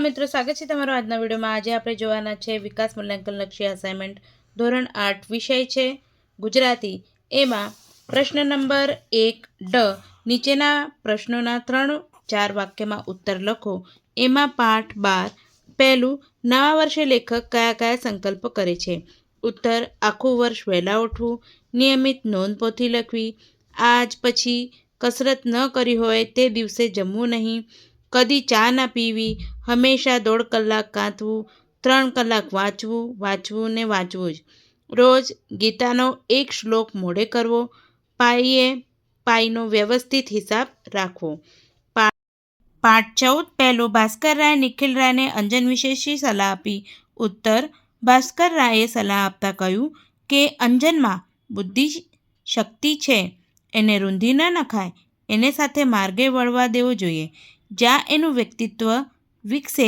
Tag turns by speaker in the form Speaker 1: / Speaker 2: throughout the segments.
Speaker 1: મિત્રો, સ્વાગત છે તમારો આજના વિડીયોમાં। આજે આપણે જોવાના છે વિકાસ મૂલ્યાંકન લક્ષી અસાઇનમેન્ટ ધોરણ 8 વિષય છે ગુજરાતી। એમાં પ્રશ્ન નંબર 1 નીચેના પ્રશ્નોના 3-4 વાક્યમાં ઉત્તર લખો। એમાં પાઠ 12 પહેલું, નવા વર્ષે લેખક કયા કયા સંકલ્પ કરે છે? ઉત્તર: આખું વર્ષ વહેલા ઉઠવું, નિયમિત નોંધપોથી લખવી, આજ પછી કસરત ન કરી હોય તે દિવસે જમવું નહીં, કદી ચા ના પીવી, હંમેશા 1.5 કલાક કાંતવું, 3 કલાક વાંચવું ને વાંચવું જ, રોજ ગીતાનો એક શ્લોક મોઢે કરવો, પાઈનો વ્યવસ્થિત હિસાબ રાખવો। પાઠ 14 પહેલું, ભાસ્કર રાય નિખિલ રાયને અંજન વિશે શી સલાહ આપી? ઉત્તર: ભાસ્કર રાયે સલાહ આપતા કહ્યું કે અંજનમાં બુદ્ધિ શક્તિ છે, એને રૂંધી ન નખાય, એને સાથે માર્ગે વળવા દેવો જોઈએ, જ્યાં એનું વ્યક્તિત્વ વિકસે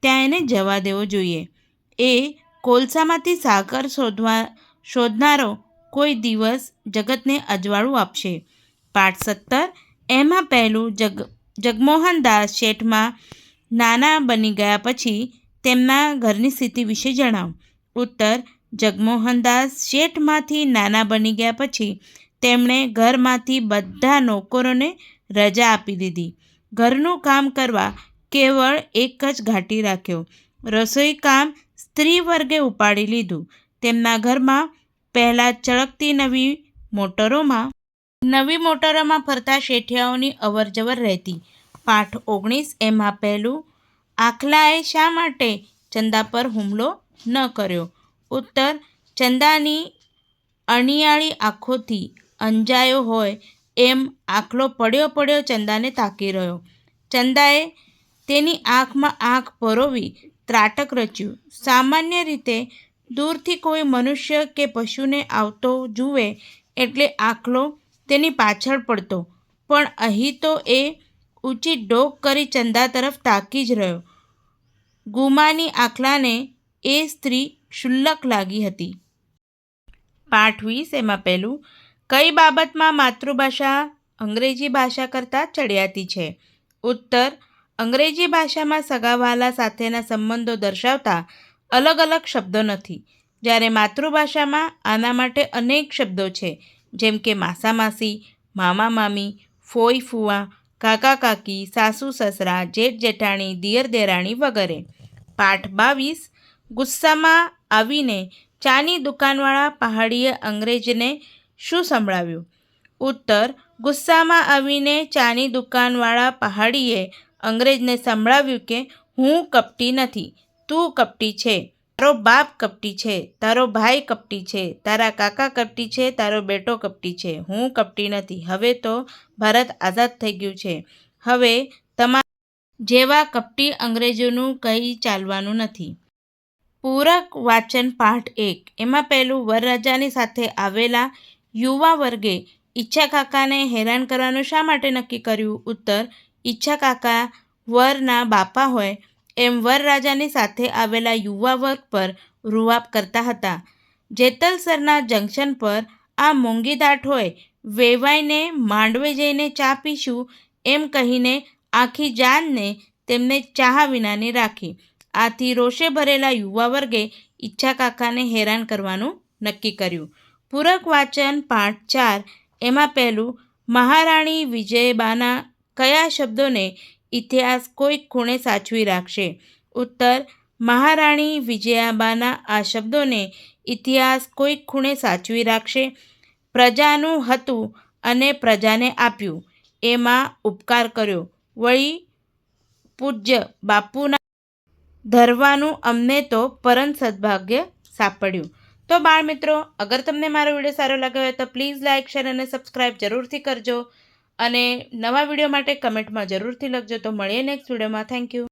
Speaker 1: ત્યાં એને જવા દેવો જોઈએ। એ કોલસામાંથી સાકર શોધનારો કોઈ દિવસ જગતને અજવાળું આપશે। પાઠ 17 એમાં પહેલું, જગમોહનદાસ શેઠમાં નાના બની ગયા પછી તેમના ઘરની સ્થિતિ વિશે જણાવો। ઉત્તર: જગમોહનદાસ શેઠમાંથી નાના બની ગયા પછી તેમણે ઘરમાંથી બધા નોકરોને રજા આપી દીધી, ઘરનું કામ કરવા કેવળ એક જ ઘાટી રાખ્યો, રસોઈ કામ સ્ત્રી વર્ગે ઉપાડી લીધું। તેમના ઘરમાં પહેલાં ચળકતી નવી મોટરોમાં ફરતા શેઠિયાઓની અવરજવર રહેતી। પાઠ 19 એમાં પહેલું, આખલાએ શા માટે ચંદા પર હુમલો ન કર્યો? ઉત્તર: ચંદાની અણિયાળી આંખોથી અંજાયો હોય એમ આખલો પડ્યો ચંદાને તાકી રહ્યો। ચંદાએ તેની આંખમાં આંખ પરોવી ત્રાટક રચ્યું। સામાન્ય રીતે દૂરથી કોઈ મનુષ્ય કે પશુને આવતો જુએ એટલે આખલો તેની પાછળ પડતો, પણ અહીં તો એ ઊંચી ડોક કરી ચંદા તરફ તાકી જ રહ્યો। ગુમાની આખલાને એ સ્ત્રી ક્ષુલ્લક લાગી હતી। પાઠ 20 એમાં પહેલું, કઈ બાબતમાં માતૃભાષા અંગ્રેજી ભાષા કરતાં ચડિયાતી છે? ઉત્તર: અંગ્રેજી ભાષામાં સગાવહાલા સાથેના સંબંધો દર્શાવતા અલગ અલગ શબ્દો નથી, જ્યારે માતૃભાષામાં આના માટે અનેક શબ્દો છે, જેમ કે માસા માસી, મામા મામી, ફોઈ ફૂવા, કાકા કાકી, સાસુ સસરા, જેઠ જેઠાણી, દિયર દેરાણી વગેરે। પાઠ 22 ગુસ્સામાં આવીને ચાની દુકાનવાળા પહાડીએ અંગ્રેજને શું સંભળાવ્યું? ઉત્તર: ગુસ્સામાં આવીને ચાની દુકાનવાળા પહાડીએ અંગ્રેજને સંભળાવ્યું કે હું કપટી નથી, તું કપટી છે, તારો બાપ કપટી છે, તારો ભાઈ કપટી છે, તારા કાકા કપટી છે, તારો બેટો કપટી છે, હું કપટી નથી। હવે તો ભારત આઝાદ થઈ ગયું છે, હવે તમારા જેવા કપટી અંગ્રેજોનું કંઈ ચાલવાનું નથી। પૂરક વાચન પાઠ 1 એમાં પહેલું, વરરાજાની સાથે આવેલા યુવા વર્ગે ઈચ્છા કાકાને હેરાન કરવાનું શા માટે નક્કી કર્યું? ઉત્તર: ઈચ્છા કાકા વરના બાપા હોય એમ વરરાજાની સાથે આવેલા યુવા વર્ગ પર રૂઆબ કરતા હતા। જેતલસરના જંકશન પર આ મોંઘી દાઢોએ વેવાઈને માંડવે જઈને ચા પીશું એમ કહીને આખી જાનને તેમને ચાહ વિનાની રાખી। આથી રોષે ભરેલા યુવા વર્ગે ઈચ્છા કાકાને હેરાન કરવાનું નક્કી કર્યું। પૂરક વાચન પાઠ 4 એમાં પહેલું, મહારાણી વિજયબાના કયા શબ્દોને ઇતિહાસ કોઈક ખૂણે સાચવી રાખશે? ઉત્તર: મહારાણી વિજયાબાના આ શબ્દોને ઇતિહાસ કોઈક ખૂણે સાચવી રાખશે। પ્રજાનું હતું અને પ્રજાને આપ્યું, એમાં ઉપકાર કર્યો, વળી પૂજ્ય બાપુના ધરવાનું અમને તો પરમ સદભાગ્ય સાંપડ્યું। તો બાળ મિત્રો, અગર તમને મારો વિડીયો સારો લાગ્યો હોય તો પ્લીઝ લાઇક, શેર અને સબસ્ક્રાઈબ જરૂરથી કરજો, અને નવા વિડીયો માટે કમેન્ટમાં જરૂરથી લખજો। તો મળીએ નેક્સ્ટ વિડીયોમાં। Thank you.